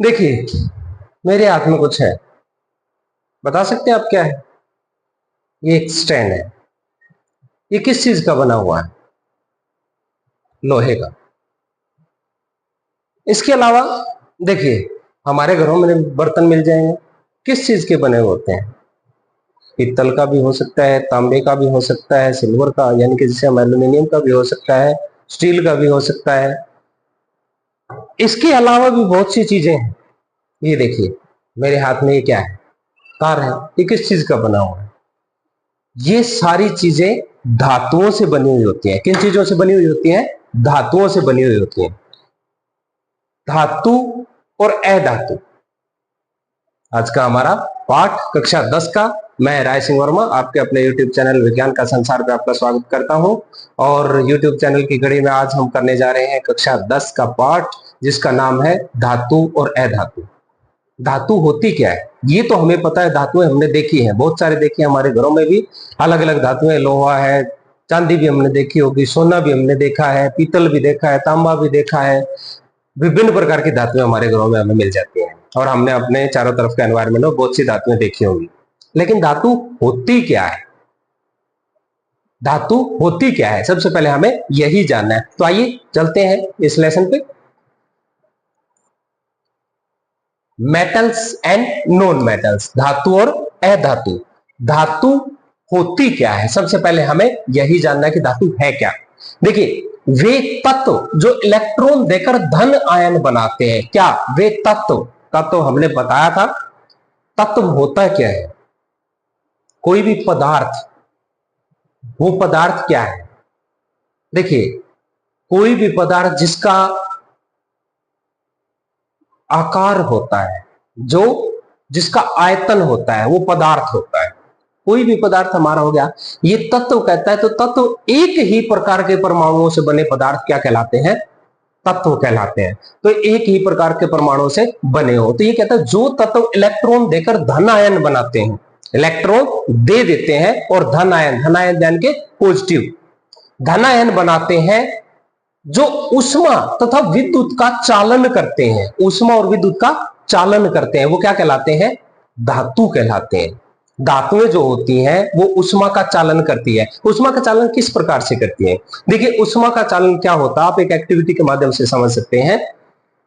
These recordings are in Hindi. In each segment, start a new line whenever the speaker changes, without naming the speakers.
देखिए, मेरे हाथ में कुछ है। बता सकते हैं आप क्या है? ये एक स्टैंड है। ये किस चीज का बना हुआ है? लोहे का। इसके अलावा देखिए, हमारे घरों में बर्तन मिल जाएंगे। किस चीज के बने हुए होते हैं? पित्तल का भी हो सकता है, तांबे का भी हो सकता है, सिल्वर का यानी कि जिसे हम एल्यूमिनियम का भी हो सकता है, स्टील का भी हो सकता है। इसके अलावा भी बहुत सी चीजें हैं। ये देखिए, मेरे हाथ में ये क्या है? तार है। ये किस चीज का बना हुआ है? ये सारी चीजें धातुओं से बनी हुई होती हैं। किन चीजों से बनी हुई होती हैं? धातुओं से बनी हुई होती हैं। धातु और अधातु आज का हमारा पाठ कक्षा 10 का। मैं राय सिंह वर्मा आपके अपने YouTube चैनल विज्ञान का संसार पे आपका स्वागत करता हूं। और YouTube चैनल की कड़ी में आज हम करने जा रहे हैं कक्षा 10 का पाठ, जिसका नाम है धातु और अधातु। धातु होती क्या है ये तो हमें पता है। धातुएं हमने देखी हैं, बहुत सारे देखी हैं। हमारे घरों में भी अलग अलग धातुएं, लोहा है, चांदी भी हमने देखी होगी, सोना भी हमने देखा है, पीतल भी देखा है, तांबा भी देखा है। विभिन्न प्रकार की धातुएं हमारे घरों में हमें मिल जाती हैं और हमने अपने चारों तरफ के एनवायरमेंट में बहुत सी धातुएं देखी होंगी। लेकिन धातु होती क्या है? धातु होती क्या है, सबसे पहले हमें यही जानना है। तो आइए चलते हैं इस लेसन पे। मेटल्स एंड नॉन मेटल्स, धातु और अधातु। धातु होती क्या है, सबसे पहले हमें यही जानना है कि धातु है क्या। देखिए, वे तत्व जो इलेक्ट्रॉन देकर धन आयन बनाते हैं, क्या वे तत्व का तो हमने बताया था। तत्व होता क्या है? कोई भी पदार्थ, वो पदार्थ क्या है? देखिए, कोई भी पदार्थ जिसका आकार होता है, जो जिसका आयतन होता है, वो पदार्थ होता है। कोई भी पदार्थ हमारा हो गया, ये तत्व कहता है। तो तत्व एक ही प्रकार के परमाणुओं से बने पदार्थ क्या कहलाते हैं? तत्व कहलाते हैं। तो एक ही प्रकार के परमाणुओं से बने हो, तो ये कहता है जो तत्व इलेक्ट्रॉन देकर धन आयन बनाते हैं, इलेक्ट्रॉन दे देते हैं और धन आयन यानी के पॉजिटिव धन आयन बनाते हैं, जो उष्मा तथा विद्युत का चालन करते हैं, उष्मा और विद्युत का चालन करते हैं, वो क्या कहलाते हैं? धातु कहलाते हैं। धातुएं जो होती हैं वो उष्मा का चालन करती है। उष्मा का चालन किस प्रकार से करती है? देखिए, उष्मा का चालन क्या होता है आप एक एक्टिविटी के माध्यम से समझ सकते हैं।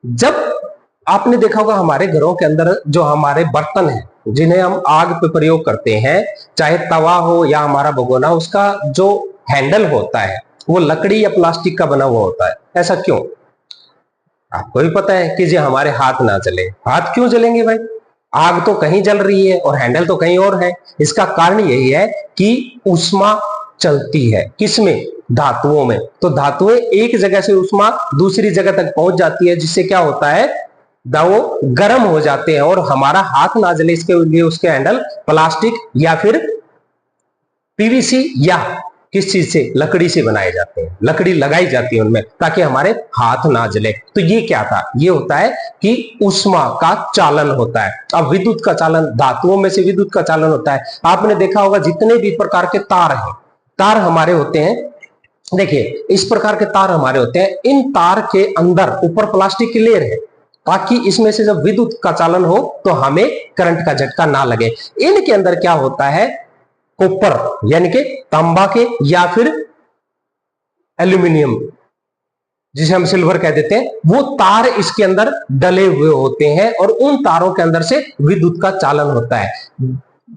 जब आपने देखा होगा हमारे घरों के अंदर जो हमारे बर्तन हैं, जिन्हें हम आग पे प्रयोग करते हैं, चाहे तवा हो या हमारा भगोना, उसका जो हैंडल होता है वो लकड़ी या प्लास्टिक का बना हुआ होता है। ऐसा क्यों? आपको भी पता है कि जी हमारे हाथ ना जले। हाथ क्यों जलेंगे भाई? आग तो कहीं जल रही है और हैंडल तो कहीं और है। इसका कारण यही है कि ऊष्मा चलती है। किसमें? धातुओं में। तो धातुएं एक जगह से ऊष्मा दूसरी जगह तक पहुंच जाती है, जिससे क्या होता है, वो गर्म हो जाते हैं और हमारा हाथ ना जले इसके लिए उसके हैंडल प्लास्टिक या फिर पीवीसी या किस चीज से, लकड़ी से बनाए जाते हैं। लकड़ी लगाई जाती है उनमें ताकि हमारे हाथ ना जले। तो ये क्या था? ये होता है कि ऊष्मा का चालन होता है। अब विद्युत का चालन, धातुओं में से विद्युत का चालन होता है। आपने देखा होगा जितने भी प्रकार के तार हैं, तार हमारे होते हैं। देखिए, इस प्रकार के तार हमारे होते हैं। इन तार के अंदर ऊपर प्लास्टिक की लेयर है, ताकि इसमें से जब विद्युत का चालन हो तो हमें करंट का झटका ना लगे। इनके अंदर क्या होता है? कॉपर यानी कि तांबा के या फिर एल्यूमिनियम, जिसे हम सिल्वर कह देते हैं, वो तार इसके अंदर डले हुए होते हैं और उन तारों के अंदर से विद्युत का चालन होता है।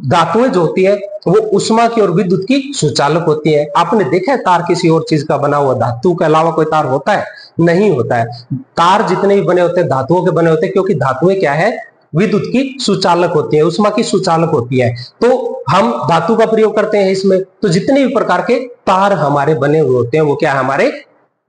धातुएं जो होती है वो उष्मा की और विद्युत की सुचालक होती है। आपने देखा है तार किसी और चीज का बना हुआ? धातु के अलावा कोई तार होता है? नहीं होता है। तार जितने भी बने होते हैं धातुओं के बने होते हैं, क्योंकि धातुएं क्या है? विद्युत की सुचालक होती है, उष्मा की सुचालक होती है। तो हम धातु का प्रयोग करते हैं इसमें। तो जितने भी प्रकार के तार हमारे बने हुए होते हैं वो क्या है? हमारे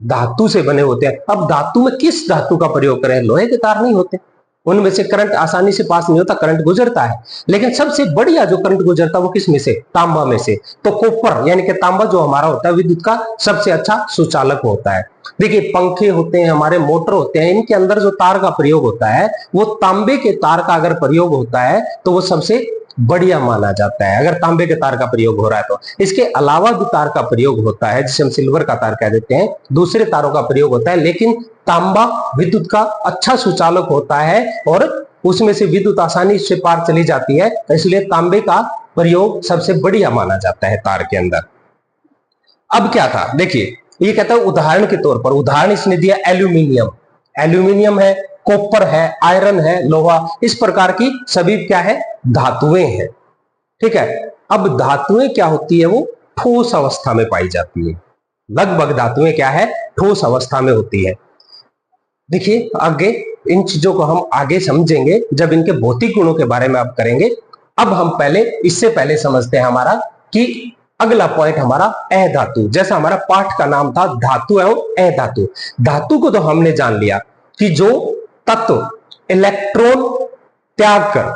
धातु से बने होते हैं। अब धातु में किस धातु का प्रयोग करें? लोहे के तार नहीं होते, उनमें से करंट आसानी से पास नहीं होता, करंट गुजरता है। लेकिन सबसे बढ़िया जो करंट गुजरता है वो किस में से? तांबा में से। तो कॉपर यानी कि तांबा जो हमारा होता है विद्युत का सबसे अच्छा सुचालक होता है। देखिए, पंखे होते हैं हमारे, मोटर होते हैं, इनके अंदर जो तार का प्रयोग होता है वो तांबे के तार का अगर प्रयोग होता है तो वो सबसे बढ़िया माना जाता है, अगर तांबे के तार का प्रयोग हो रहा है तो। इसके अलावा भी तार का प्रयोग होता है, जिसे हम सिल्वर का तार कह देते हैं, दूसरे तारों का प्रयोग होता है, लेकिन तांबा विद्युत का अच्छा सुचालक होता है और उसमें से विद्युत आसानी से पार चली जाती है, इसलिए तांबे का प्रयोग सबसे बढ़िया माना जाता है तार के अंदर। अब क्या था, देखिए ये कहता है उदाहरण के तौर पर, उदाहरण इसने दिया एल्यूमिनियम, एल्यूमिनियम है, कॉपर है, आयरन है, लोहा, इस प्रकार की सभी क्या है, धातुएं हैं। ठीक है, अब धातुएं क्या होती है, वो ठोस अवस्था में पाई जाती है, लगभग धातुएं क्या है, ठोस अवस्था में होती है। देखिए आगे इन चीजों को हम आगे समझेंगे जब इनके भौतिक गुणों के बारे में आप करेंगे। अब हम पहले इससे पहले समझते हैं हमारा कि अगला पॉइंट हमारा अधातु, जैसा हमारा पाठ का नाम था धातु एवं अधातु। धातु को तो हमने जान लिया कि जो तत्व इलेक्ट्रॉन त्याग कर,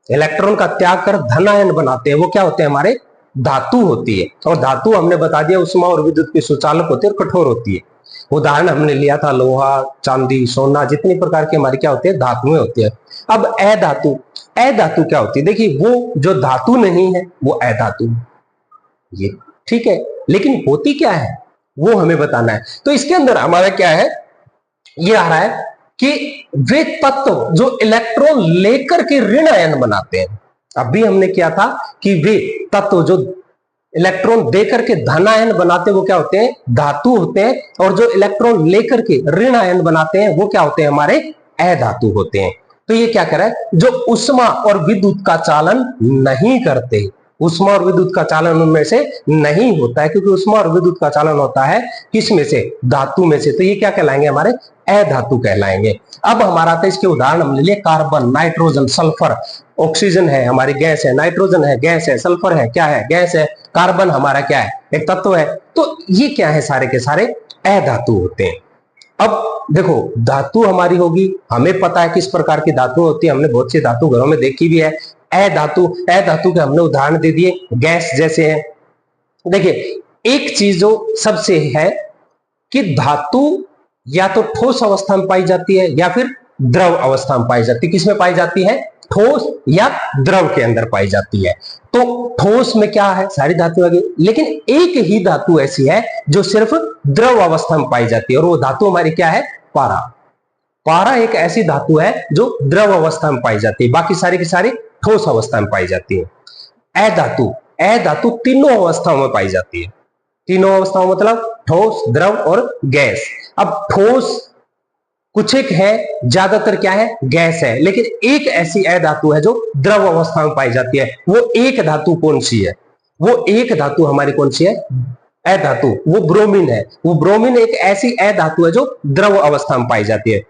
इलेक्ट्रॉन का त्याग कर धनायन बनाते हैं, वो क्या होते हैं, हमारे धातु होती है। और धातु हमने बता दिया उष्मा और विद्युत की सुचालक होती है और कठोर होती है। उदाहरण हमने लिया था लोहा, चांदी, सोना, जितनी प्रकार की हमारी क्या होती है, धातुएं होती है। अब अधातु, अधातु क्या होती है, देखिए वो जो धातु नहीं है वो अधातु, ये ठीक है, लेकिन होती क्या है वो हमें बताना है। तो इसके अंदर हमारा क्या है, ये आ रहा है कि वे तत्व जो इलेक्ट्रॉन लेकर के ऋण आयन बनाते हैं। अभी हमने किया था कि वे तत्व जो इलेक्ट्रॉन देकर के धन आयन बनाते हैं वो क्या होते हैं, धातु होते हैं, और जो इलेक्ट्रॉन लेकर के ऋण आयन बनाते हैं वो क्या होते हैं, हमारे अधातु होते हैं। तो ये क्या करे, जो उष्मा और विद्युत का चालन नहीं करते, उष्मा और विद्युत का चालन उनमें से नहीं होता है, क्योंकि उष्मा और विद्युत का चालन होता है किस में से, धातु में से। तो ये क्या कहलाएंगे, हमारे अधातु कहलाएंगे। अब हमारा तो इसके उदाहरण हमने लिए कार्बन, नाइट्रोजन, सल्फर, ऑक्सीजन है हमारी गैस है, नाइट्रोजन है गैस है, सल्फर है क्या है, गैस है, कार्बन हमारा क्या है, एक तत्व है। तो ये क्या है, सारे के सारे अधातु होते हैं। अब देखो धातु हमारी होगी, हमें पता है किस प्रकार की धातु होती है, हमने बहुत सी धातु घरों में देखी भी है। अधातु, अधातु के हमने उदाहरण दे दिए, गैस जैसे है। देखिए एक चीज जो सबसे है कि धातु या तो ठोस अवस्था में पाई जाती है या फिर द्रव अवस्था में पाई जाती है। किसमें पाई जाती है, ठोस या द्रव के अंदर पाई जाती है। तो ठोस में क्या है, सारी धातु आ गई, लेकिन एक ही धातु ऐसी है जो सिर्फ द्रव अवस्था में पाई जाती है, और वो धातु हमारी क्या है, पारा। पारा एक ऐसी धातु है जो द्रव अवस्था में पाई जाती है, बाकी सारी की सारी ठोस अवस्था में पाई जाती है। अधातु, अधातु तीनों अवस्थाओं में पाई जाती है, तीनों अवस्थाओं मतलब ठोस, द्रव और गैस। अब ठोस कुछ एक है, ज्यादातर क्या है, गैस है, लेकिन एक ऐसी अधातु है जो द्रव अवस्था में पाई जाती है। वो एक धातु कौन सी है, वो एक धातु हमारी कौन सी है, अधातु, वो ब्रोमीन है। वो ब्रोमीन एक ऐसी अधातु है जो द्रव अवस्था में पाई जाती है।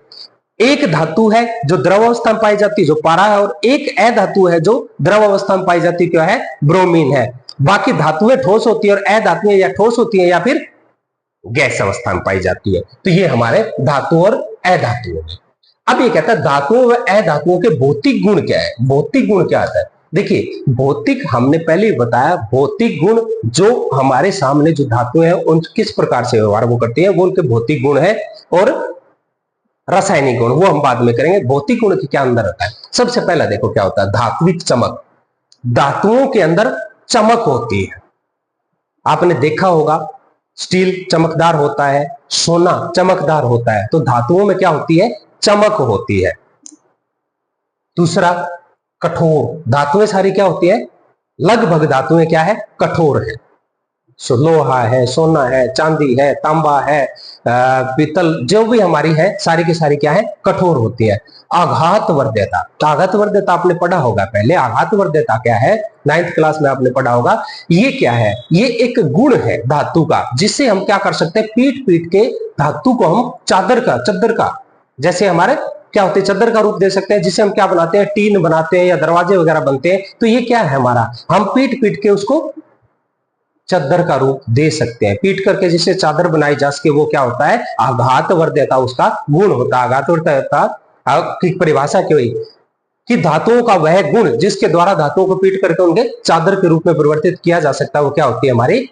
एक धातु है जो द्रव अवस्था में पाई जाती है, जो पारा है, और एक अधातु है जो द्रव अवस्था में पाई जाती है, क्या है, ब्रोमीन है। बाकी धातुएं ठोस होती है और अधातुएं या ठोस होती है या फिर गैस अवस्था में पाई जाती है। तो ये हमारे धातु और अधातुओं में। अब ये कहता है धातुओं व अधातुओं के भौतिक गुण क्या है, भौतिक गुण क्या आता है। देखिए भौतिक हमने पहले ही बताया, भौतिक गुण जो हमारे सामने जो धातुएं हैं उन किस प्रकार से व्यवहार वो करती है, वो उनके भौतिक गुण है। और रासायनिक गुण वो हम बाद में करेंगे। भौतिक गुण के क्या अंदर होता है, सबसे पहला देखो क्या होता है, धात्विक चमक। धातुओं के अंदर चमक होती है, आपने देखा होगा स्टील चमकदार होता है, सोना चमकदार होता है, तो धातुओं में क्या होती है, चमक होती है। दूसरा कठोर, धातुएं सारी क्या होती है, लगभग धातुएं क्या है, कठोर है। लोहा है, सोना है, चांदी है, तांबा है, पीतल, जो भी हमारी है सारी की सारी क्या है, कठोर होती है। आघात वर्ध्यता, आघात वर्ध्यता आपने पढ़ा होगा पहले, आघात वर्ध्यता क्या है, 9th क्लास में आपने पढ़ा होगा। ये क्या है, ये एक गुण है धातु का, जिससे हम क्या कर सकते हैं, पीट पीट के धातु को हम चद्दर का जैसे हमारे क्या होते हैं, चद्दर का रूप दे सकते हैं, जिसे हम क्या बनाते हैं, टीन बनाते हैं या दरवाजे वगैरह बनते हैं। तो ये क्या है हमारा, हम पीट पीट के उसको चद्दर का रूप दे सकते हैं, पीट करके जिससे चादर बनाई जा सके, वो क्या होता है, आघात वर्ध्यता उसका गुण होता है। आघात वर्ध्यता की परिभाषा क्या हुई कि धातुओं का वह गुण जिसके द्वारा धातुओं को पीट करके उनके चादर के रूप में परिवर्तित किया जा सकता है, वो क्या होती है, हमारी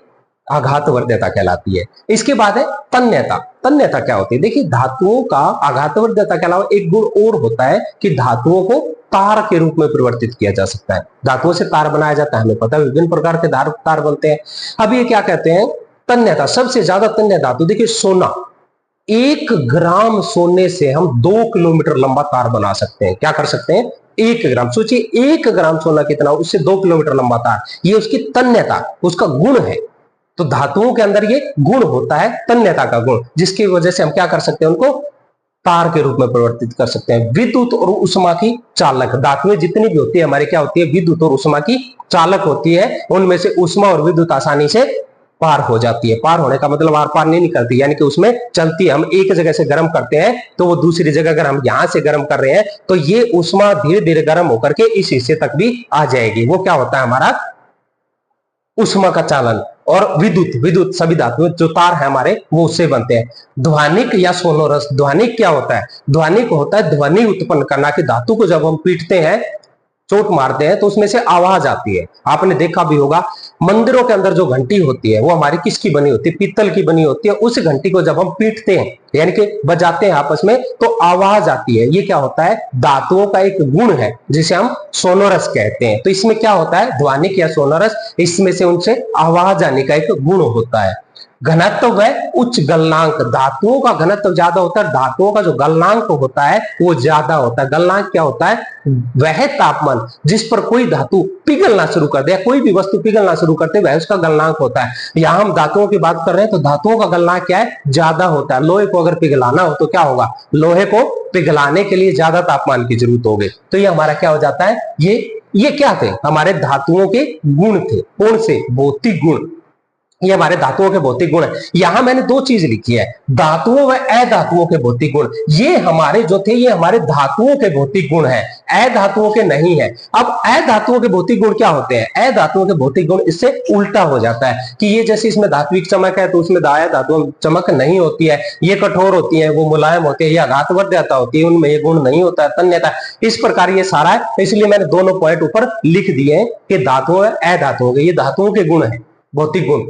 आघात वर्ध्यता कहलाती है। इसके बाद है तन्यता। तन्यता क्या होती है, देखिए धातुओं का आघात वर्ध्यता के अलावा एक गुण और होता है कि धातुओं को तार के रूप में परिवर्तित किया जा सकता है। धातुओं से तार बनाया जाता है, हमें पता है विभिन्न प्रकार के तार बनते हैं। अब ये क्या कहते हैं, तन्यता। सबसे ज्यादा तन्य धातु देखिए सोना। 1 ग्राम सोने से हम 2 किलोमीटर लंबा तार बना सकते हैं। क्या कर सकते हैं, 1 ग्राम, सोचिए 1 ग्राम सोना कितना, उससे 2 किलोमीटर लंबा तार, ये उसकी तन्यता, उसका गुण है। तो धातुओं के अंदर ये गुण होता है, तन्यता का गुण, जिसकी वजह से हम क्या कर सकते हैं, उनको तार के रूप में परिवर्तित कर सकते हैं। विद्युत और उष्मा की चालक। धातुएं जितनी भी होती है हमारी क्या होती है, विद्युत और उष्मा की चालक होती है। उनमें से उष्मा और विद्युत आसानी से पार हो जाती है। पार होने का मतलब आर पार नहीं निकलती, यानी कि उसमें चलती है। हम एक जगह से गर्म करते हैं तो वो दूसरी जगह, अगर हम यहां से गर्म कर रहे हैं तो ये उष्मा धीरे धीरे गर्म होकर के इस हिस्से तक भी आ जाएगी। वो क्या होता है, हमारा उष्मा का चालन। और विद्युत सभी धातुएं जो तार है हमारे, वो उससे बनते हैं। ध्वनिक या सोनोरस। ध्वनिक क्या होता है, ध्वनिक होता है ध्वनि उत्पन्न करना, कि धातु को जब हम पीटते हैं, चोट मारते हैं, तो उसमें से आवाज आती है। आपने देखा भी होगा मंदिरों के अंदर जो घंटी होती है वो हमारी किसकी बनी होती है, पीतल की बनी होती है। उस घंटी को जब हम पीटते हैं यानी कि बजाते हैं आपस में, तो आवाज आती है। ये क्या होता है, धातुओं का एक गुण है जिसे हम सोनोरस कहते हैं। तो इसमें क्या होता है, ध्वनिक या सोनोरस, इसमें से उनसे आवाज आने का एक गुण होता है। घनत्व है उच्च गलनांक। धातुओं का घनत्व ज्यादा होता है, धातुओं का जो गलनांक होता है वो ज्यादा होता है। गलनांक क्या होता है, वह तापमान जिस पर कोई धातु पिघलना शुरू कर दे, कोई भी वस्तु पिघलना शुरू करते वह उसका गलनांक होता है। यहां हम धातुओं की बात कर रहे हैं तो धातुओं का गलनांक क्या है, ज्यादा होता है। लोहे को अगर पिघलाना हो तो क्या होगा, लोहे को पिघलाने के लिए ज्यादा तापमान की जरूरत होगी। तो ये हमारा क्या हो जाता है, ये क्या थे, हमारे धातुओं के गुण थे। कौन से, भौतिक गुण। ये हमारे धातुओं के भौतिक गुण है। यहां मैंने 2 चीज लिखी है, धातुओं व अधातुओं के भौतिक गुण। ये हमारे जो थे, ये हमारे धातुओं के भौतिक गुण है, अधातुओं के नहीं है। अब अधातुओं के भौतिक गुण क्या होते हैं, अधातुओं के भौतिक गुण इससे उल्टा हो जाता है कि ये जैसे इसमें धात्विक चमक है तो उसमें धातु चमक नहीं होती है, ये कठोर होती है, वो मुलायम होती है, ये आघातवर्ध्यता होती है, उनमें ये गुण नहीं होता है, तन्यता। इस प्रकार ये सारा है, इसलिए मैंने दोनों पॉइंट ऊपर लिख दिए कि धातुओं अधातुओं के, ये धातुओं के गुण है, भौतिक गुण।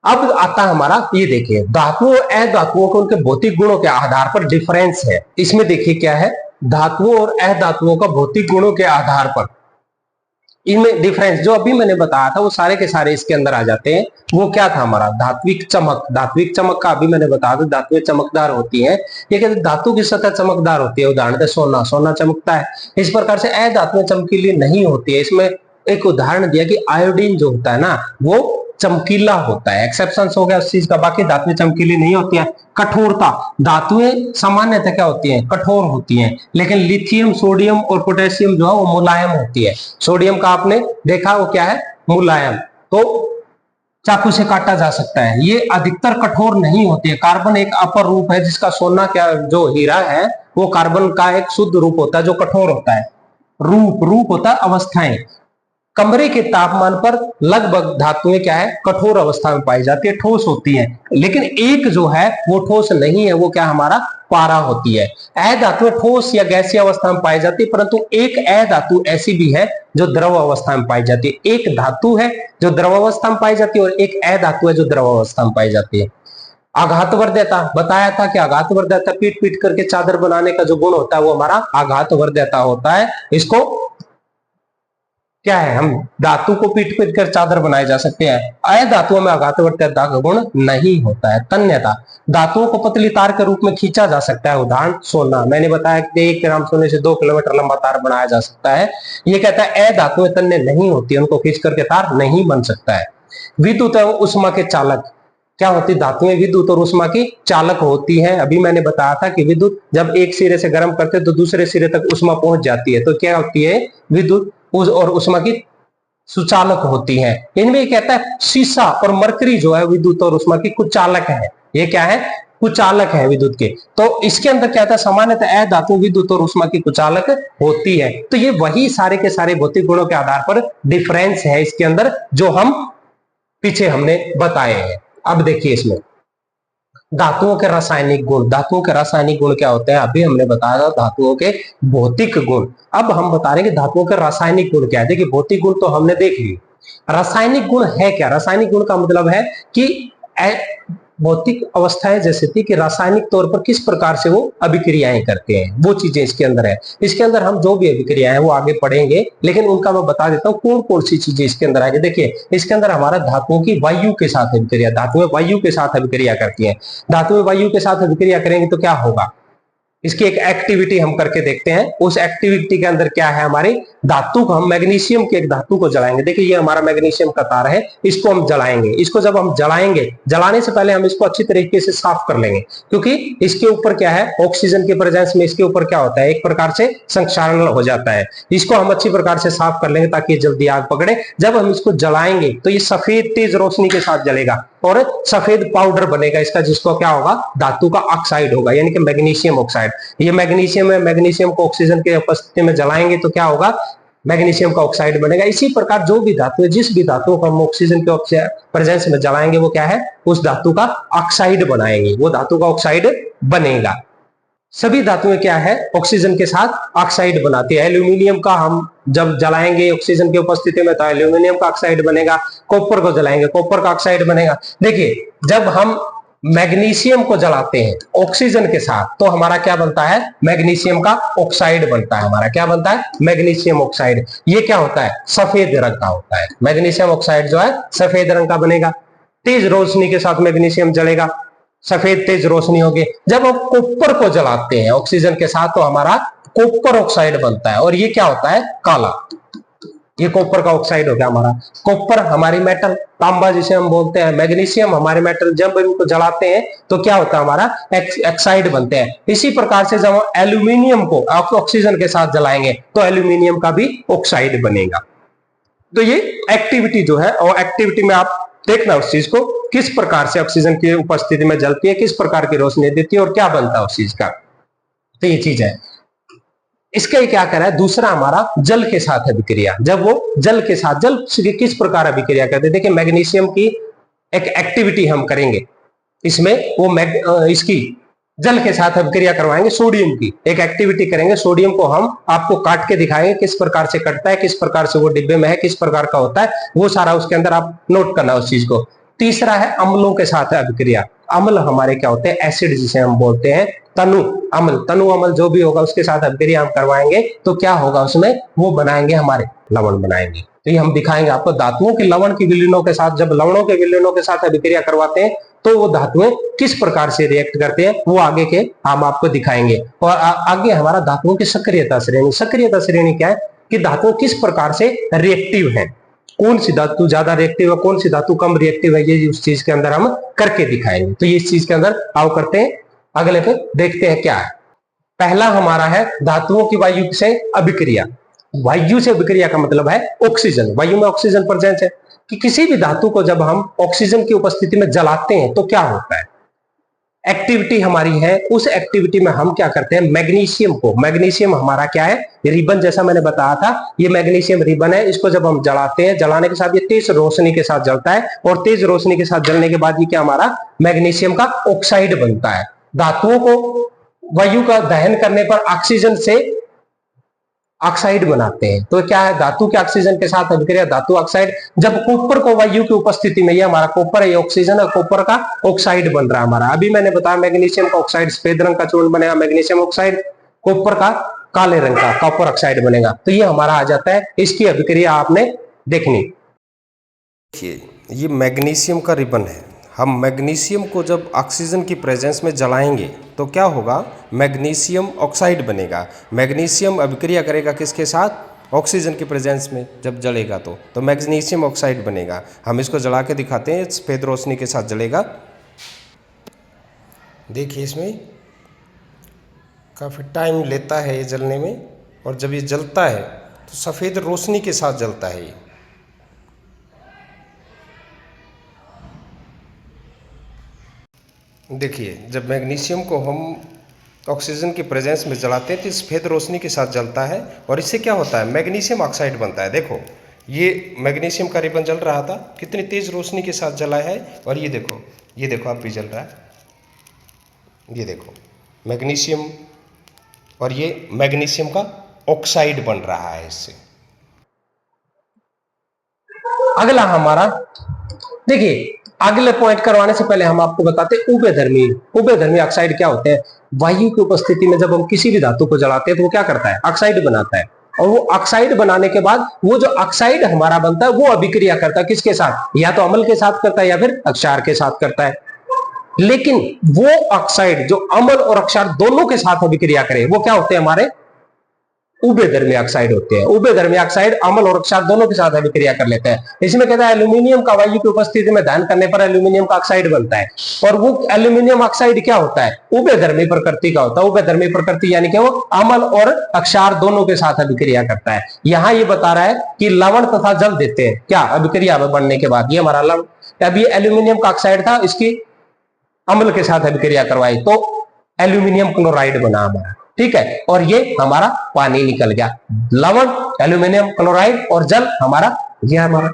अब आता है हमारा, ये देखिए धातुओं अधातुओं को उनके भौतिक गुणों के आधार पर डिफरेंस है। इसमें देखिए क्या है, धातुओं और अधातुओं का भौतिक गुणों के आधार पर इनमें डिफरेंस जो अभी मैंने बताया था वो सारे के सारे इसके अंदर आ जाते हैं। वो क्या था हमारा, धात्विक चमक। धात्विक चमक का अभी मैंने बताया था, धातुएं चमकदार होती हैं। ये कहते धातु की सतह चमकदार होती है, उदाहरण सोना, सोना चमकता है। इस प्रकार से अधातुएं चमकीली नहीं होती है। इसमें एक उदाहरण दिया कि आयोडीन जो होता है ना, वो चमकीला होता है। एक्सेप्शन हो गया उस चीज का, बाकी धातुएं चमकीली नहीं होती है। कठोरता, धातुएं सामान्यतः क्या होती हैं, कठोर होती हैं, लेकिन लिथियम, सोडियम और पोटेशियम जो है वो मुलायम होती है। सोडियम का आपने देखा वो क्या है, मुलायम, तो चाकू से काटा जा सकता है। ये अधिकतर कठोर नहीं होती है। कार्बन एक अपर रूप है जिसका सोना, क्या जो हीरा है वो कार्बन का एक शुद्ध रूप होता है जो कठोर होता है। रूप होता है अवस्थाएं। कमरे के तापमान पर लगभग धातुएं क्या है, कठोर अवस्था में पाई जाती है, ठोस होती हैं। लेकिन एक जो है वो ठोस नहीं है, वो क्या हमारा पारा होती है। अधातुएं ठोस या गैसीय अवस्था में पाई जाती है, परंतु एक अधातु ऐसी भी है जो द्रव अवस्था में पाई जाती है। एक धातु है जो द्रव अवस्था में पाई जाती है और एक अधातु है जो द्रव अवस्था में पाई जाती है। आघातवर्ध्यता, बताया था कि आघातवर्ध्यता पीट पीट करके चादर बनाने का जो गुण होता है वो हमारा आघातवर्ध्यता होता है। इसको क्या है, हम धातु को पीट पीट कर चादर बनाए जा सकते हैं। अधातुओं में आघातवर्ध्यता का गुण नहीं होता है। तन्यता, धातुओं को पतली तार के रूप में खींचा जा सकता है, उदाहरण सोना। मैंने बताया कि 1 ग्राम सोने से 2 किलोमीटर लंबा तार बनाया जा सकता है। ये कहता है अधातुएं तन्य नहीं होती, उनको खींच करके तार नहीं बन सकता है। विद्युत एवं उष्मा के चालक, क्या होती, धातुएं विद्युत और उष्मा की चालक होती हैं। अभी मैंने बताया था कि विद्युत जब एक सिरे से गर्म करते हैं तो दूसरे सिरे तक उष्मा पहुंच जाती है, तो क्या होती है, विद्युत और उष्मा की सुचालक होती है। इनमें कहता है सीसा और मरकरी जो है विद्युत और उष्मा की कुचालक है। ये क्या है, कुचालक है विद्युत के। तो इसके अंदर क्या था, सामान्यतः अधातु विद्युत और उष्मा की कुचालक होती है। तो ये वही सारे के सारे भौतिक गुणों के आधार पर डिफरेंस है इसके अंदर जो हम पीछे हमने बताए हैं। अब देखिए इसमें धातुओं के रासायनिक गुण। धातुओं के रासायनिक गुण क्या होते हैं, अभी हमने बताया था धातुओं के भौतिक गुण। अब हम बता रहे हैं कि धातुओं के रासायनिक गुण क्या है। देखिए भौतिक गुण तो हमने देख लिए, रासायनिक गुण है क्या। रासायनिक गुण का मतलब है कि भौतिक अवस्थाएं जैसे थी कि रासायनिक तौर पर किस प्रकार से वो अभिक्रियाएं करते हैं, वो चीजें इसके अंदर है। इसके अंदर हम जो भी अभिक्रियाएं हैं वो आगे पढ़ेंगे, लेकिन उनका मैं बता देता हूँ कौन कौन सी चीजें इसके अंदर आएगी। देखिए इसके अंदर हमारा धातुओं की वायु के साथ अभिक्रिया, धातुएं वायु के साथ अभिक्रिया करती है। धातुएं वायु के साथ अभिक्रिया करेंगे तो क्या होगा, इसकी एक एक्टिविटी हम करके देखते हैं। उस एक्टिविटी के अंदर क्या है, हमारी धातु को हम मैग्नीशियम के एक धातु को जलाएंगे। देखिए ये हमारा मैग्नीशियम का तार है, इसको हम जलाएंगे। इसको जब हम जलाएंगे, जलाने से पहले हम इसको अच्छी तरीके से साफ कर लेंगे, क्योंकि इसके ऊपर क्या है, ऑक्सीजन के प्रेजेंस में इसके ऊपर क्या होता है, एक प्रकार से संक्षारण हो जाता है। इसको हम अच्छी प्रकार से साफ कर लेंगे ताकि जल्दी आग पकड़े। जब हम इसको जलाएंगे तो ये सफेद तेज रोशनी के साथ जलेगा और सफेद पाउडर बनेगा इसका, जिसको क्या होगा, धातु का ऑक्साइड होगा, यानी कि मैग्नीशियम ऑक्साइड। ये मैग्नीशियम है, मैग्नीशियम को ऑक्सीजन की उपस्थिति में जलाएंगे तो क्या होगा, मैग्नीशियम का ऑक्साइड बनेगा। इसी प्रकार जो भी धातु है, जिस भी धातु को हम ऑक्सीजन के प्रेजेंस में जलाएंगे वो क्या है, उस धातु का ऑक्साइड बनाएंगे, वो धातु का ऑक्साइड बनेगा। सभी धातुएं क्या है, ऑक्सीजन के साथ ऑक्साइड बनाती है। एल्यूमिनियम का हम जब जलाएंगे ऑक्सीजन की उपस्थिति में तो एल्यूमिनियम का ऑक्साइड बनेगा। कॉपर को जलाएंगे, कॉपर का ऑक्साइड बनेगा। देखिए जब हम मैग्नीशियम को जलाते हैं ऑक्सीजन के साथ तो हमारा क्या बनता है, मैग्नीशियम का ऑक्साइड बनता है। हमारा क्या बनता है, मैग्नीशियम ऑक्साइड। ये क्या होता है, सफेद रंग का होता है। मैग्नीशियम ऑक्साइड जो है सफेद रंग का बनेगा। तेज रोशनी के साथ मैग्नीशियम जलेगा, सफेद तेज रोशनी होगी। जब हम कॉपर को जलाते हैं ऑक्सीजन के साथ तो हमारा कॉपर ऑक्साइड बनता है, और ये क्या होता है, काला। ये कॉपर का ऑक्साइड हो गया हमारा। कॉपर हमारी मेटल, तांबा जिसे हम बोलते हैं, मैग्नीशियम हमारे मेटल। जब इनको जलाते हैं तो क्या होता है, हमारा ऑक्साइड बनते हैं। इसी प्रकार से जब हम एल्यूमिनियम को ऑक्सीजन के साथ जलाएंगे तो एल्यूमिनियम का भी ऑक्साइड बनेगा। तो ये एक्टिविटी जो है, और एक्टिविटी में आप देखना उस चीज को किस प्रकार से ऑक्सीजन की उपस्थिति में जलती है, किस प्रकार की रोशनी देती है और क्या बनता है उस चीज का। तो ये चीज है। इसका क्या करा है, दूसरा हमारा जल के साथ अभिक्रिया। जब वो जल के साथ, जल किस प्रकार अभिक्रिया करते हैं, देखिए मैग्नीशियम की एक एक्टिविटी हम करेंगे इसमें, वो इसकी जल के साथ अभिक्रिया करवाएंगे। सोडियम की एक एक्टिविटी करेंगे। सोडियम को हम आपको काट के दिखाएंगे किस प्रकार से कटता है, किस प्रकार से वो डिब्बे में है, किस प्रकार का होता है, वो सारा उसके अंदर आप नोट करना उस चीज को। तीसरा है अम्लों के साथ अभिक्रिया। अम्ल हमारे क्या होते हैं, एसिड जिसे हम बोलते हैं, तनु अम्ल। तनु अम्ल जो भी होगा उसके साथ अभिक्रिया हम करवाएंगे तो क्या होगा उसमें, वो बनाएंगे हमारे लवण बनाएंगे। तो ये हम दिखाएंगे आपको धातुओं के लवण के विलीनों के साथ। जब लवणों के विलीनों के साथ अभिक्रिया करवाते हैं तो वो धातुएं किस प्रकार से रिएक्ट करते हैं वो आगे के हम आपको दिखाएंगे। और आगे हमारा धातुओं की सक्रियता श्रेणी। सक्रियता श्रेणी क्या है कि धातु किस प्रकार से रिएक्टिव है, कौन सी धातु ज्यादा रिएक्टिव है, कौन सी धातु कम रिएक्टिव है, ये उस चीज के अंदर हम करके दिखाएंगे। तो ये इस चीज के अंदर आओ करते हैं, अगले पे देखते हैं क्या है। पहला हमारा है धातुओं की वायु से अभिक्रिया। वायु से अभिक्रिया का मतलब है ऑक्सीजन। वायु में ऑक्सीजन प्रेजेंस है कि किसी भी धातु को जब हम ऑक्सीजन की उपस्थिति में जलाते हैं तो क्या होता है, एक्टिविटी हमारी है। उस एक्टिविटी में हम क्या करते हैं, मैग्नीशियम को, मैग्नीशियम हमारा क्या है, रिबन, जैसा मैंने बताया था, ये मैग्नीशियम रिबन है। इसको जब हम जलाते हैं, जलाने के साथ ये तेज रोशनी के साथ जलता है, और तेज रोशनी के साथ जलने के बाद ये क्या हमारा मैग्नीशियम का ऑक्साइड बनता है। धातुओं को वायु का दहन करने पर ऑक्सीजन से ऑक्साइड बनाते हैं। तो क्या है, धातु के ऑक्सीजन के साथ अभिक्रिया धातु ऑक्साइड। जब कॉपर को वायु की उपस्थिति में, ये हमारा कॉपर है, ये ऑक्सीजन है, कॉपर का ऑक्साइड बन रहा है हमारा। अभी मैंने बताया मैग्नीशियम का ऑक्साइड सफेद रंग का चूर्ण बनेगा, मैग्नीशियम ऑक्साइड। कॉपर का काले रंग का कॉपर ऑक्साइड बनेगा। तो ये हमारा आ जाता है, इसकी अभिक्रिया आपने देखनी।
देखिए ये मैग्नीशियम का रिबन है। हम मैग्नीशियम को जब ऑक्सीजन की प्रेजेंस में जलाएंगे तो क्या होगा, मैग्नीशियम ऑक्साइड बनेगा। मैग्नीशियम अभिक्रिया करेगा किसके साथ, ऑक्सीजन की प्रेजेंस में जब जलेगा तो मैग्नीशियम ऑक्साइड बनेगा। हम इसको जला के दिखाते हैं, सफेद रोशनी के साथ जलेगा। देखिए इसमें काफ़ी टाइम लेता है ये जलने में, और जब ये जलता है तो सफ़ेद रोशनी के साथ जलता है ये। देखिए जब मैग्नीशियम को हम ऑक्सीजन की प्रेजेंस में जलाते हैं तो सफ़ेद रोशनी के साथ जलता है, और इससे क्या होता है, मैग्नीशियम ऑक्साइड बनता है। देखो ये मैग्नीशियम का रिबन जल रहा था, कितनी तेज़ रोशनी के साथ जला है, और ये देखो अब भी जल रहा है। ये देखो मैग्नीशियम, और ये मैग्नीशियम का ऑक्साइड बन रहा है इससे।
अगला हमारा देखिए अगले पॉइंट करवाने से पहले हम आपको बताते हैं उभयधर्मी ऑक्साइड क्या होते हैं। वायु की उपस्थिति में जब हम किसी भी धातु को जलाते हैं तो वो क्या करता है, ऑक्साइड बनाता है। और वो ऑक्साइड बनाने के बाद वो जो ऑक्साइड हमारा बनता है वो अभिक्रिया करता है किसके साथ, या तो अम्ल के साथ करता है या फिर अक्षार के साथ करता है। लेकिन वो ऑक्साइड जो अम्ल और अक्षार दोनों के साथ अभिक्रिया करे वो क्या होते हैं, हमारे उभयधर्मी ऑक्साइड होते हैं। उभयधर्मी ऑक्साइड अम्ल और अक्षार दोनों के साथ अभिक्रिया कर लेते हैं। इसमें कहता है एल्यूमिनियम का वायु की उपस्थिति में दहन करने पर एल्यूमिनियम का ऑक्साइड बनता है। और वो एल्यूमिनियम ऑक्साइड क्या होता है, उभयधर्मी प्रकृति का होता है। उभयधर्मी प्रकृति यानी कि वो अम्ल और अक्षार दोनों के साथ अभिक्रिया करता है। यहां ये बता रहा है कि लवण तथा जल देते हैं क्या अभिक्रिया में बनने के बाद, ये हमारा लवण। अब ये एल्यूमिनियम का ऑक्साइड था, इसकी अम्ल के साथ अभिक्रिया करवाई तो एल्यूमिनियम क्लोराइड बना हमारा, ठीक है। और ये हमारा पानी निकल गया, लवण, एल्यूमिनियम क्लोराइड और जल हमारा, ये हमारा।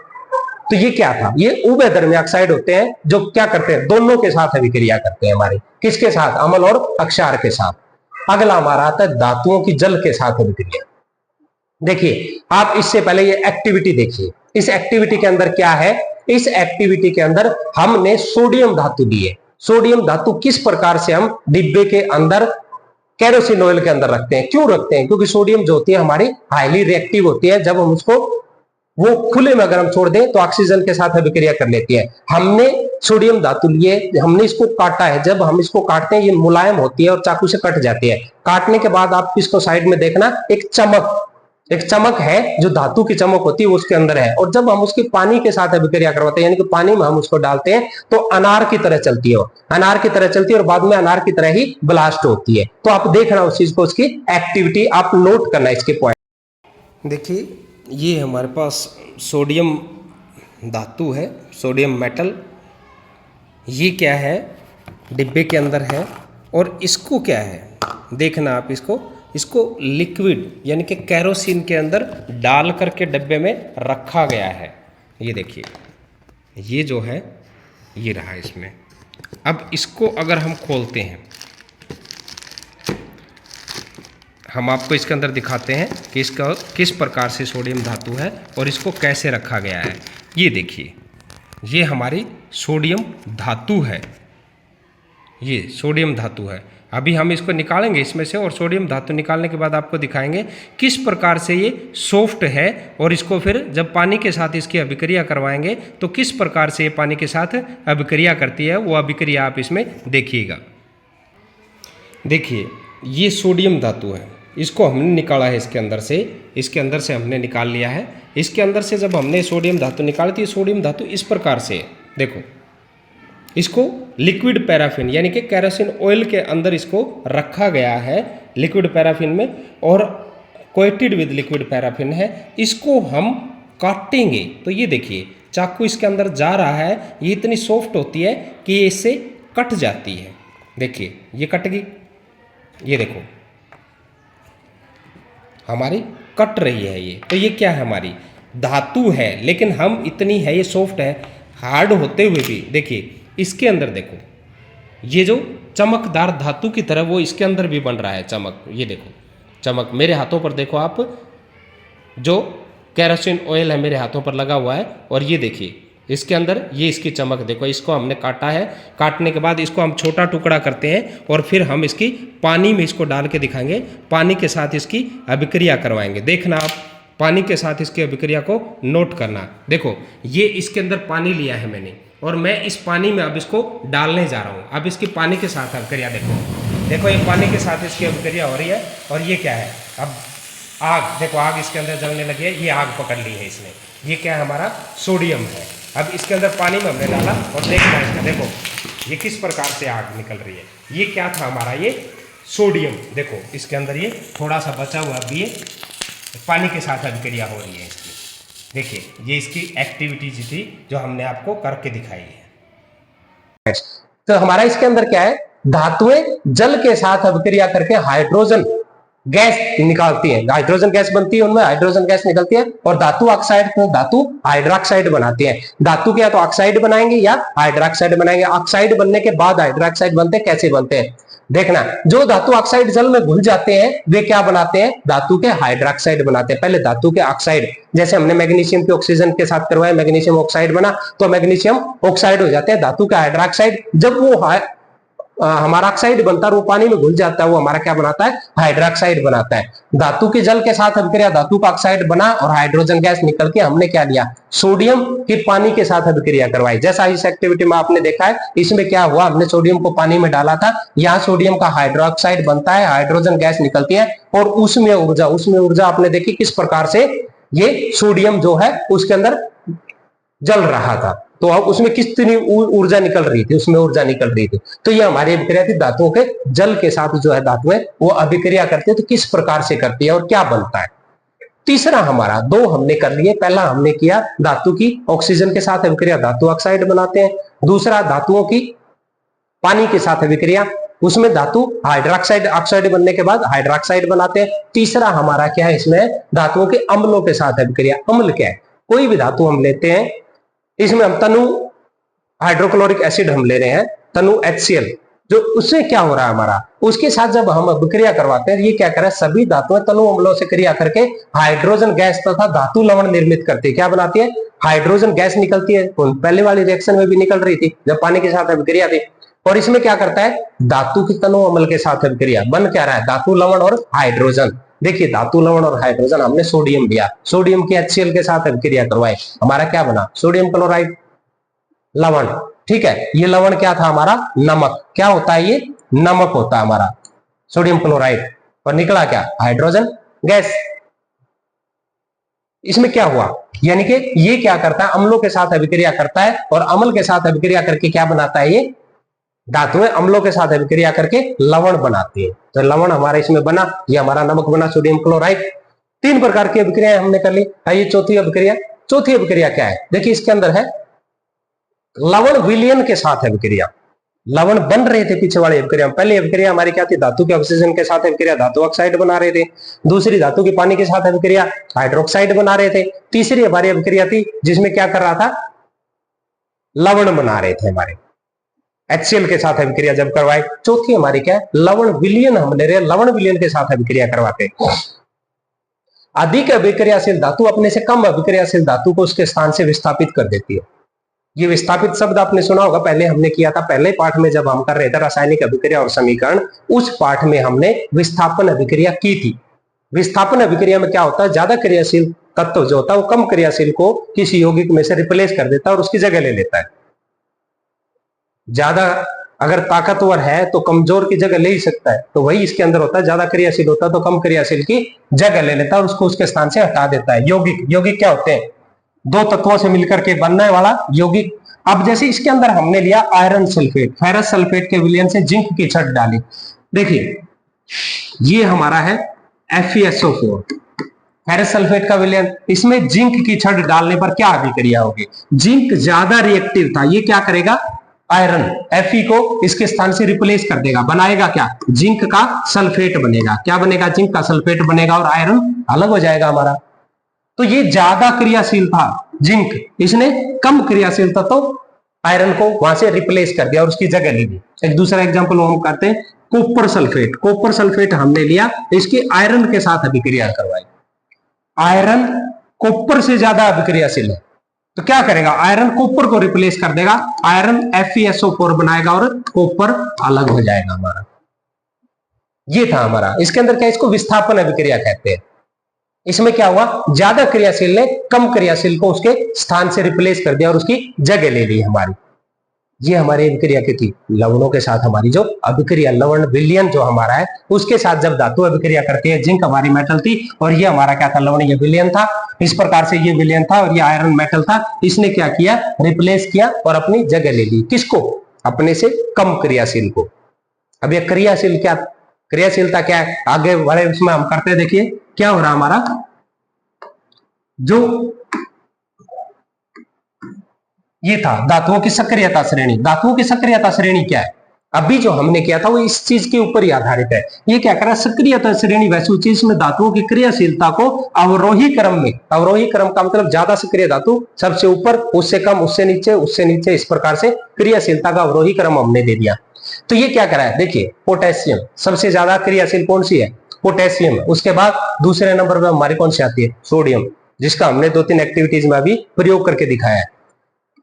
तो ये क्या था, ये उभयधर्मी ऑक्साइड होते हैं जो क्या करते हैं, दोनों के साथ अभिक्रिया करते हैं हमारे, किसके साथ, अम्ल और अक्षार के साथ। अगला हमारा आता है धातुओं की जल के साथ अभिक्रिया। देखिए आप इससे पहले ये एक्टिविटी देखिए, इस एक्टिविटी के अंदर क्या है, इस एक्टिविटी के अंदर हमने सोडियम धातु ली है। सोडियम धातु किस प्रकार से हम डिब्बे के अंदर केरोसिन ऑयल के अंदर रखते हैं, क्यों रखते हैं, क्योंकि सोडियम जो होती है हमारी हाईली रिएक्टिव होती है। जब हम उसको वो खुले में अगर हम छोड़ दें तो ऑक्सीजन के साथ अभिक्रिया कर लेती है। हमने सोडियम धातु लिए, हमने इसको काटा है, जब हम इसको काटते हैं ये मुलायम होती है और चाकू से कट जाती है। काटने के बाद आप इसको साइड में देखना, एक चमक है जो धातु की चमक होती है वो उसके अंदर है। और जब हम उसकी पानी के साथ अभिक्रिया करवाते हैं, यानी कि पानी में हम उसको डालते हैं तो अनार की तरह चलती है, अनार की तरह चलती है और बाद में अनार की तरह ही ब्लास्ट होती है। तो आप देखना उस चीज को, उसकी एक्टिविटी आप नोट करना इसके पॉइंट।
देखिए ये हमारे पास सोडियम धातु है, सोडियम मेटल। ये क्या है, डिब्बे के अंदर है। और इसको क्या है देखना आप, इसको लिक्विड यानी कि केरोसिन के अंदर डाल करके डब्बे में रखा गया है। ये देखिए ये जो है ये रहा इसमें। अब इसको अगर हम खोलते हैं, हम आपको इसके अंदर दिखाते हैं कि इसका किस प्रकार से सोडियम धातु है और इसको कैसे रखा गया है। ये देखिए ये हमारी सोडियम धातु है, ये सोडियम धातु है। अभी हम इसको निकालेंगे इसमें से और सोडियम धातु निकालने के बाद आपको दिखाएंगे किस प्रकार से ये सॉफ्ट है। और इसको फिर जब पानी के साथ इसकी अभिक्रिया करवाएंगे तो किस प्रकार से ये पानी के साथ अभिक्रिया करती है, वो अभिक्रिया आप इसमें देखिएगा। देखिए ये सोडियम धातु है, इसको हमने निकाला है इसके अंदर से हमने निकाल लिया है। इसके अंदर से जब हमने सोडियम धातु निकाली थी, सोडियम धातु इस प्रकार से है, देखो इसको लिक्विड पैराफिन यानी कि केरोसिन ऑयल के अंदर इसको रखा गया है, लिक्विड पैराफिन में, और कोटेड विद लिक्विड पैराफिन है। इसको हम काटेंगे तो ये देखिए चाकू इसके अंदर जा रहा है, ये इतनी सॉफ्ट होती है कि ये इससे कट जाती है। देखिए ये कट गई, ये देखो हमारी कट रही है ये। तो ये क्या है, हमारी धातु है, लेकिन हम इतनी है, ये सॉफ्ट है, हार्ड होते हुए भी देखिए इसके अंदर देखो ये जो चमकदार धातु की तरह वो इसके अंदर भी बन रहा है चमक। ये देखो चमक मेरे हाथों पर देखो आप, जो केरोसिन ऑयल है मेरे हाथों पर लगा हुआ है, और ये देखिए इसके अंदर ये इसकी चमक देखो। इसको हमने काटा है, काटने के बाद इसको हम छोटा टुकड़ा करते हैं और फिर हम इसकी पानी में इसको डाल के दिखाएंगे, पानी के साथ इसकी अभिक्रिया करवाएंगे। देखना आप पानी के साथ इसकी अभिक्रिया को नोट करना। देखो ये इसके अंदर पानी लिया है मैंने और मैं इस पानी में अब इसको डालने जा रहा हूँ। अब इसकी पानी के साथ अभिक्रिया देखो ये पानी के साथ इसकी अभिक्रिया हो रही है। और ये क्या है, अब आग देखो, आग इसके अंदर जलने लगी है, ये आग पकड़ ली है इसने। ये क्या है, हमारा सोडियम है। अब इसके अंदर पानी में हमने डाला और देखना इसका, देखो ये किस प्रकार से आग निकल रही है। ये क्या था हमारा, ये सोडियम। देखो इसके अंदर ये थोड़ा सा बचा हुआ भी है, पानी के साथ अभिक्रिया हो रही है इसकी। देखिए ये इसकी एक्टिविटीज थी जो हमने आपको करके दिखाई है।
तो हमारा इसके अंदर क्या है, धातुएं जल के साथ अभिक्रिया करके हाइड्रोजन गैस निकालती है, हाइड्रोजन गैस बनती है, उनमें हाइड्रोजन गैस निकलती है, और धातु ऑक्साइड धातु हाइड्रोक्साइड बनाती है। धातु के या तो ऑक्साइड बनाएंगे या हाइड्रोक्साइड बनाएंगे। ऑक्साइड बनने के बाद हाइड्रोक्साइड बनते हैं। कैसे बनते हैं देखना, जो धातु ऑक्साइड जल में घुल जाते हैं वे क्या बनाते हैं, धातु के हाइड्रोक्साइड बनाते हैं। पहले धातु के ऑक्साइड, जैसे हमने मैग्नीशियम के ऑक्सीजन के साथ करवाया, मैग्नीशियम ऑक्साइड बना, तो मैग्नीशियम ऑक्साइड हो जाते हैं। धातु के हाइड्रोक्साइड, जब वो हमारा ऑक्साइड बनता है, वो पानी में घुल जाता है, वो हमारा क्या बनाता है, हाइड्रोक्साइड बनाता है। धातु के जल के साथ अभिक्रिया, धातु का ऑक्साइड बना और हाइड्रोजन गैस निकल के हमने क्या लिया, सोडियम की पानी के साथ अभिक्रिया करवाई। जैसा इस एक्टिविटी में आपने देखा है, इसमें क्या हुआ, हमने सोडियम को पानी में डाला था, यहाँ सोडियम का हाइड्रोक्साइड बनता है, हाइड्रोजन गैस निकलती है, और उसमें ऊर्जा आपने देखी किस प्रकार से ये सोडियम जो है उसके अंदर जल रहा था, तो अब उसमें कितनी ऊर्जा निकल रही थी, उसमें ऊर्जा निकल रही थी। तो ये हमारी अभिक्रिया थी, धातुओं के जल के साथ जो है धातुएं वो अभिक्रिया करती है, तो किस प्रकार से करती है और क्या बनता है। तीसरा हमारा, दो हमने कर लिए, पहला हमने किया धातु की ऑक्सीजन के साथ अभिक्रिया, धातु ऑक्साइड बनाते हैं। दूसरा धातुओं की पानी के साथ अभिक्रिया, उसमें धातु हाइड्रोक्साइड, ऑक्साइड बनने के बाद हाइड्रोक्साइड बनाते हैं। तीसरा हमारा क्या है, इसमें धातुओं के अम्लों के साथ अभिक्रिया। अम्ल क्या है, कोई भी धातु हम लेते हैं, इसमें हम तनु हाइड्रोक्लोरिक एसिड हम ले रहे हैं, तनु HCl, जो उससे क्या हो रहा है हमारा, उसके साथ जब हम अभिक्रिया करवाते हैं, ये क्या कर रहा है, सभी धातुएं तनु अम्लों से क्रिया करके हाइड्रोजन गैस तथा धातु लवण निर्मित करती है। क्या बनाती है, हाइड्रोजन गैस निकलती है, पहले वाली रिएक्शन में भी निकल रही थी जब पानी के साथ अभिक्रिया थी। और इसमें क्या करता है, धातु की तनु अम्ल के साथ अभिक्रिया, बन क्या रहा है, धातु लवण और हाइड्रोजन। देखिए धातु लवण और हाइड्रोजन, हमने सोडियम लिया, सोडियम की HCl के साथ अभिक्रिया करवाई, हमारा क्या बना, सोडियम क्लोराइड लवण। ठीक है, ये लवण क्या था हमारा, नमक। क्या होता है, ये नमक होता है हमारा सोडियम क्लोराइड, और निकला क्या, हाइड्रोजन गैस। इसमें क्या हुआ, यानी कि ये क्या करता है, अम्लों के साथ अभिक्रिया करता है, और अम्ल के साथ अभिक्रिया करके क्या बनाता है, ये धातुएं अम्लों के साथ अभिक्रिया करके लवण बनाती है। तो लवण हमारा इसमें बना, ये हमारा नमक बना, सोडियम क्लोराइड। तीन प्रकार की अभिक्रिया हमने कर ली। आइए चौथी अभिक्रिया, चौथी अभिक्रिया क्या है, देखिए इसके अंदर है लवण विलयन के साथ अभिक्रिया। लवण बन रहे थे पीछे वाली अभिक्रिया में। पहली अभिक्रिया हमारी क्या थी, धातु के ऑक्सीजन के साथ अभिक्रिया, धातु ऑक्साइड बना रहे थे। दूसरी धातु की पानी के साथ अभिक्रिया, हाइड्रोक्साइड बना रहे थे। तीसरी हमारी अभिक्रिया थी जिसमें क्या कर रहा था, लवण बना रहे थे, हमारे HCl के साथ अभिक्रिया जब करवाए। चौथी हमारी क्या है, लवण विलयन हम ले रहे हैं, लवण विलयन के साथ अभिक्रिया करवाते। अधिक अभिक्रियाशील धातु अपने से कम अभिक्रियाशील धातु को उसके स्थान से विस्थापित कर देती है। ये विस्थापित शब्द आपने सुना होगा, पहले हमने किया था, पहले पाठ में जब हम कर रहे थे रासायनिक अभिक्रिया और समीकरण, उस पाठ में हमने विस्थापन अभिक्रिया की थी। विस्थापन अभिक्रिया में क्या होता है, ज्यादा क्रियाशील तत्व जो होता है वो कम क्रियाशील को किसी यौगिक में से रिप्लेस कर देता है और उसकी जगह ले लेता है। ज्यादा अगर ताकतवर है तो कमजोर की जगह ले ही सकता है, तो वही इसके अंदर होता है, ज्यादा क्रियाशील होता है तो कम क्रियाशील की जगह ले लेता है और उसको उसके स्थान से हटा देता है। यौगिक क्या होते हैं, दो तत्वों से मिलकर के बनने वाला यौगिक। अब जैसे इसके अंदर हमने लिया आयरन सल्फेट, फेरस सल्फेट के विलयन से जिंक की छड़ डाली। देखिए ये हमारा है FeSO4, फेरस सल्फेट का विलयन, इसमें जिंक की छड़ डालने पर क्या अभिक्रिया होगी, जिंक ज्यादा रिएक्टिव था, ये क्या करेगा, आयरन Fe को इसके स्थान से रिप्लेस कर देगा, बनाएगा क्या, जिंक का सल्फेट बनेगा। क्या बनेगा, जिंक का सल्फेट बनेगा और आयरन अलग हो जाएगा हमारा। तो ये ज्यादा क्रियाशील था जिंक, इसने कम क्रियाशील था तो आयरन को वहां से रिप्लेस कर दिया और उसकी जगह ले ली। एक दूसरा एग्जांपल हम करते हैं, कॉपर सल्फेट। कॉपर सल्फेट हमने लिया, इसकी आयरन के साथ अभिक्रिया करवाई। आयरन कॉपर से ज्यादा अभिक्रियाशील है, तो क्या करेगा, आयरन कॉपर को रिप्लेस कर देगा, आयरन FeSO4 बनाएगा और कॉपर अलग हो जाएगा हमारा। ये था हमारा, इसके अंदर क्या, इसको विस्थापन अभिक्रिया कहते हैं। इसमें क्या हुआ, ज्यादा क्रियाशील ने कम क्रियाशील को उसके स्थान से रिप्लेस कर दिया और उसकी जगह ले ली हमारी। ये हमारी अभिक्रिया की थी। लवणों के साथ हमारी जो अभिक्रिया, लवण विलयन जो हमारा है, उसके साथ जब धातु अभिक्रिया करती है, जिंक हमारी मेटल थी और ये हमारा क्या था, लवणीय विलयन था। इस प्रकार से ये विलयन था और ये आयरन मेटल था, इसने क्या किया, रिप्लेस किया और अपनी जगह ले ली। किसको, अपने से कम क्रियाशील को। अब ये क्रियाशील क्या, क्रियाशीलता क्या है, आगे बड़े उसमें हम करते, देखिए क्या हो रहा हमारा, जो ये था धातुओं की सक्रियता श्रेणी। धातुओं की सक्रियता श्रेणी क्या है, अभी जो हमने किया था वो इस चीज के ऊपर ही आधारित है। ये क्या कर रहा है, सक्रियता श्रेणी वैसी होती है इसमें धातुओं की क्रियाशीलता को अवरोही क्रम में, अवरोही क्रम का मतलब ज्यादा सक्रिय धातु सबसे ऊपर, उससे कम, उससे नीचे, उससे नीचे, इस प्रकार से क्रियाशीलता का अवरोही क्रम हमने दे दिया। तो ये क्या करा है, देखिए पोटेशियम सबसे ज्यादा क्रियाशील कौन सी है, पोटेशियम। उसके बाद दूसरे नंबर पर हमारी कौन सी आती है, सोडियम, जिसका हमने 2-3 एक्टिविटीज में अभी प्रयोग करके दिखाया है।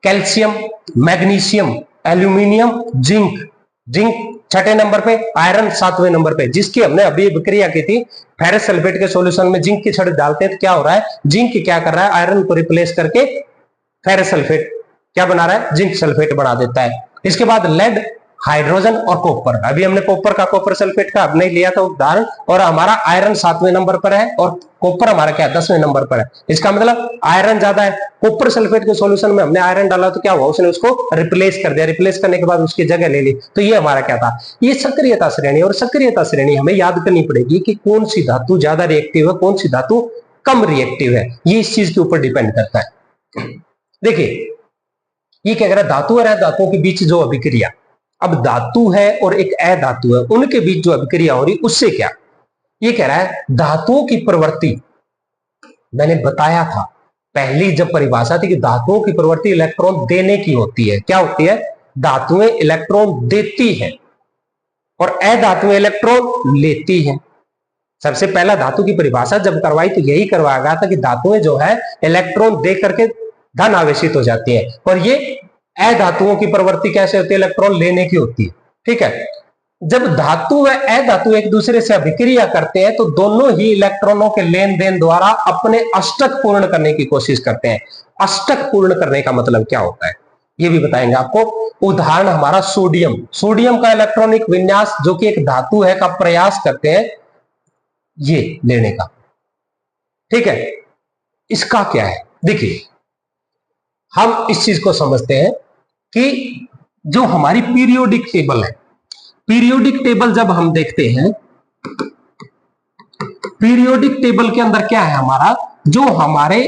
Calcium, magnesium, aluminium, zinc, zinc छठे नंबर पे, आयरन 7वें नंबर पे, जिसकी हमने अभी विक्रिया की थी फेरस सल्फेट के सॉल्यूशन में जिंक की छड़ डालते हैं तो क्या हो रहा है, जिंक क्या कर रहा है, आयरन को रिप्लेस करके फेरस सल्फेट क्या बना रहा है, जिंक सल्फेट बना देता है। इसके बाद लेड, हाइड्रोजन और कॉपर, अभी हमने कॉपर का, कॉपर सल्फेट का हमने लिया था उदाहरण, और हमारा आयरन 7वें नंबर पर है और कॉपर हमारा क्या 10वें नंबर पर है। इसका मतलब आयरन ज्यादा है, कॉपर सल्फेट के सॉल्यूशन में हमने आयरन डाला तो क्या हुआ, उसने उसको रिप्लेस कर दिया, रिप्लेस करने के बाद उसकी जगह ले ली। तो ये हमारा क्या था, ये सक्रियता श्रेणी। और सक्रियता श्रेणी हमें याद करनी पड़ेगी कि कौन सी धातु ज्यादा रिएक्टिव है, कौन सी धातु कम रिएक्टिव है, ये इस चीज के ऊपर डिपेंड करता है। देखिए ये क्या कह रहा है, धातु और अधातुओं के बीच जो अभिक्रिया, अब धातु है और एक अधातु है, उनके बीच जो अभिक्रिया हो रही उससे क्या, ये कह रहा है धातुओं की प्रवृत्ति, मैंने बताया था पहली जब परिभाषा थी कि धातुओं की प्रवृत्ति इलेक्ट्रॉन देने की होती है। क्या होती है, धातुएं इलेक्ट्रॉन देती है और अधातुएं इलेक्ट्रॉन लेती है। सबसे पहला धातु की परिभाषा जब करवाई तो यही करवाया गया था कि धातुएं जो है इलेक्ट्रॉन दे करके धन आवेशित हो जाती है, और ये अधातुओं की प्रवृत्ति कैसे होती है, इलेक्ट्रॉन लेने की होती है। ठीक है, जब धातु व अधातु एक दूसरे से अभिक्रिया करते हैं तो दोनों ही इलेक्ट्रॉनों के लेन देन द्वारा अपने अष्टक पूर्ण करने की कोशिश करते हैं। अष्टक पूर्ण करने का मतलब क्या होता है ये भी बताएंगे आपको। उदाहरण हमारा सोडियम, सोडियम का इलेक्ट्रॉनिक विन्यास जो कि एक धातु है का प्रयास करते हैं ये लेने का। ठीक है, इसका क्या है, देखिए हम इस चीज को समझते हैं कि जो हमारी पीरियोडिक टेबल है, पीरियोडिक टेबल जब हम देखते हैं, पीरियोडिक टेबल के अंदर क्या है हमारा, जो हमारे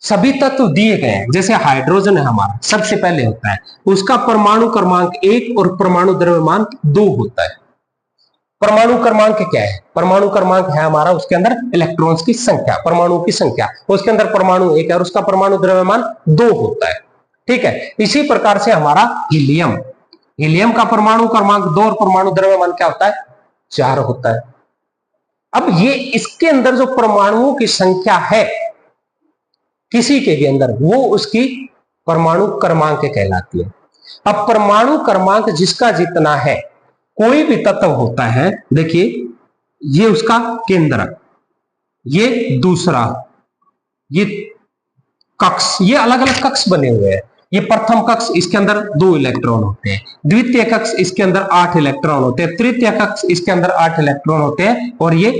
सभी तत्व दिए गए हैं, जैसे हाइड्रोजन है हमारा सबसे पहले होता है, उसका परमाणु क्रमांक 1 और परमाणु द्रव्यमान 2 होता है। परमाणु क्रमांक क्या है, परमाणु क्रमांक है हमारा उसके अंदर इलेक्ट्रॉन्स की संख्या, परमाणु की संख्या, उसके अंदर परमाणु 1 है और उसका परमाणु द्रव्यमान 2 होता है। ठीक है, इसी प्रकार से हमारा हीलियम, हीलियम का परमाणु क्रमांक 2 और परमाणु द्रव्यमान क्या होता है, 4 होता है। अब ये इसके अंदर जो परमाणुओं की संख्या है किसी के भी अंदर, वो उसकी परमाणु क्रमांक कहलाती है। अब परमाणु क्रमांक जिसका जितना है, कोई भी तत्व होता है, देखिए ये उसका केंद्र, ये दूसरा, ये कक्ष, ये अलग अलग कक्ष बने हुए हैं। ये प्रथम कक्ष, इसके अंदर 2 इलेक्ट्रॉन होते हैं, द्वितीय कक्ष इसके अंदर 8 इलेक्ट्रॉन होते हैं, तृतीय कक्ष इसके अंदर 8 इलेक्ट्रॉन होते हैं, और ये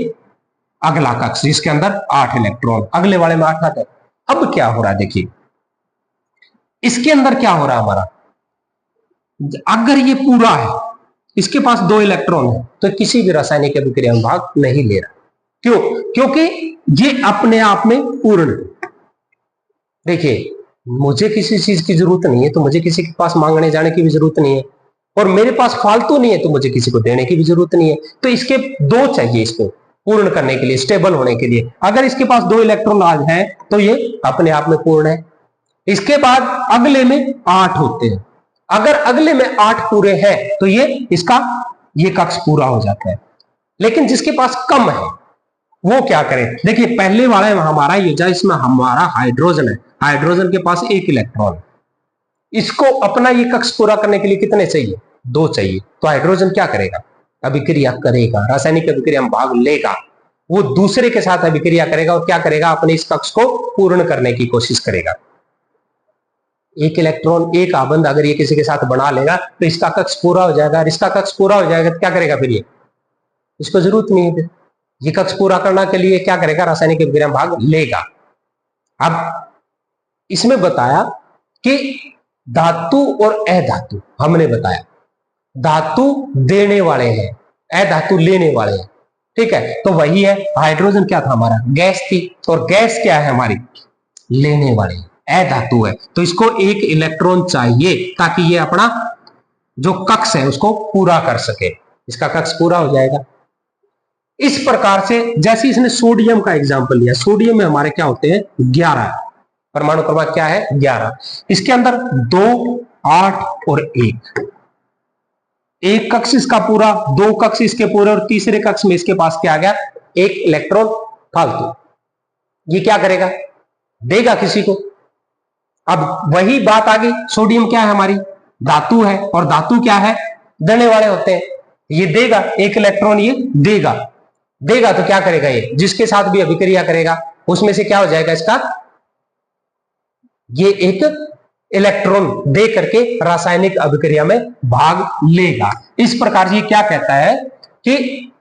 अगला कक्ष जिसके अंदर 8 इलेक्ट्रॉन, अगले वाले में 8 आते हैं। अब क्या हो रहा है, देखिए इसके अंदर क्या हो रहा है हमारा, अगर ये पूरा है, इसके पास 2 इलेक्ट्रॉन है, तो किसी भी रासायनिक अभिक्रिया में भाग नहीं ले रहा। क्यों, क्योंकि ये अपने आप में पूर्ण। देखिए मुझे किसी चीज की जरूरत नहीं है तो मुझे किसी के पास मांगने जाने की भी जरूरत नहीं है, और मेरे पास फालतू नहीं है तो मुझे किसी को देने की भी जरूरत नहीं है। तो इसके 2 चाहिए इसको पूर्ण करने के लिए, स्टेबल होने के लिए। अगर इसके पास 2 इलेक्ट्रॉन आज है तो ये अपने आप में पूर्ण है। इसके बाद अगले में 8 होते हैं, अगर अगले में 8 पूरे हैं तो ये इसका ये कक्ष पूरा हो जाता है। लेकिन जिसके पास कम है वो क्या करे, देखिए पहले वाला हमारा ये जो इसमें हमारा हाइड्रोजन है, हाइड्रोजन के पास 1 इलेक्ट्रॉन है, इसको अपना ये कक्ष पूरा करने के लिए कितने चाहिए, 2 चाहिए। तो हाइड्रोजन क्या करेगा, अभिक्रिया करेगा, रासायनिक अभिक्रिया में भाग लेगा, वो दूसरे के साथ अभिक्रिया करेगा और क्या करेगा, अपने इस कक्ष को पूर्ण करने की कोशिश करेगा। 1 इलेक्ट्रॉन 1 आबंध अगर ये किसी के साथ बना लेगा तो इसका कक्ष पूरा हो जाएगा, और इसका कक्ष पूरा हो जाएगा तो क्या करेगा, फिर ये इसको जरूरत नहीं है, फिर ये कक्ष पूरा करने के लिए क्या करेगा, रासायनिक अभिक्रिया में भाग लेगा। अब इसमें बताया कि धातु और अधातु, हमने बताया धातु देने वाले हैं, अधातु लेने वाले हैं। ठीक है, तो वही है, हाइड्रोजन क्या था हमारा, गैस थी, और गैस क्या है हमारी, लेने वाली अधातु है, तो इसको 1 इलेक्ट्रॉन चाहिए ताकि ये अपना जो कक्ष है उसको पूरा कर सके, इसका कक्ष पूरा हो जाएगा। इस प्रकार से जैसे इसने सोडियम का एग्जाम्पल लिया, सोडियम में हमारे क्या होते हैं 11 परमाणु क्रमांक, क्या है 11। इसके अंदर 2, 8 और 1 कक्ष इसका पूरा, 2 कक्ष इसके पूरे और तीसरे कक्ष में इसके पास क्या आ गया, 1 इलेक्ट्रॉन फालतू। ये क्या करेगा, देगा किसी को। अब वही बात आ गई, सोडियम क्या है हमारी धातु है, और धातु क्या है देने वाले होते हैं। ये देगा 1 इलेक्ट्रॉन, ये देगा तो क्या करेगा, ये जिसके साथ भी अभिक्रिया करेगा उसमें से क्या हो जाएगा इसका, ये एक इलेक्ट्रॉन दे करके रासायनिक अभिक्रिया में भाग लेगा। इस प्रकार ये क्या कहता है कि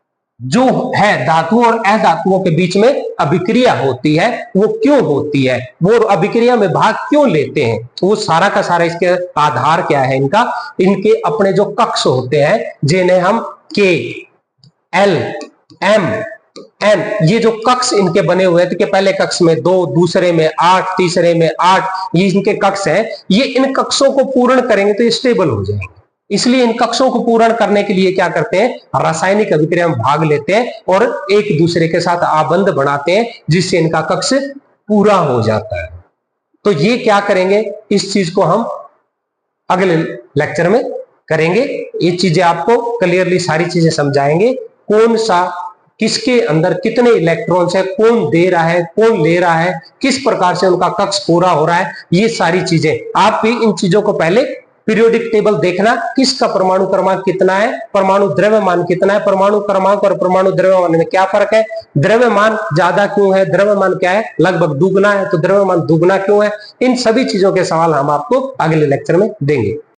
जो है धातु और अधातुओं के बीच में अभिक्रिया होती है वो क्यों होती है, वो अभिक्रिया में भाग क्यों लेते हैं, वो सारा का सारा इसके आधार क्या है इनका, इनके अपने जो कक्ष होते हैं जिन्हें हम के, एल, एम, एन, ये जो कक्ष इनके बने हुए थे कि पहले कक्ष में 2, दूसरे में 8, तीसरे में 8, ये इनके कक्ष हैं। ये इन कक्षों को पूर्ण करेंगे तो ये स्टेबल हो जाएंगे। इसलिए इन कक्षों को पूर्ण करने के लिए क्या करते हैं, रासायनिक अभिक्रिया में भाग लेते हैं और एक दूसरे के साथ आबंध बनाते हैं जिससे इनका कक्ष पूरा हो जाता है। तो ये क्या करेंगे, इस चीज को हम अगले लेक्चर में करेंगे। ये चीजें आपको क्लियरली सारी चीजें समझाएंगे, कौन सा किसके अंदर कितने इलेक्ट्रॉन्स है, कौन दे रहा है कौन ले रहा है, किस प्रकार से उनका कक्ष पूरा हो रहा है, ये सारी चीजें। आप भी इन चीजों को पहले पीरियोडिक टेबल देखना, किसका परमाणु क्रमांक कितना है, परमाणु द्रव्यमान कितना है, परमाणु क्रमांक और परमाणु द्रव्यमान में क्या फर्क है, द्रव्यमान ज्यादा क्यों है, द्रव्यमान क्या है लगभग दुगना है तो द्रव्यमान दुगना क्यों है। इन सभी चीजों के सवाल हम आपको अगले लेक्चर में देंगे।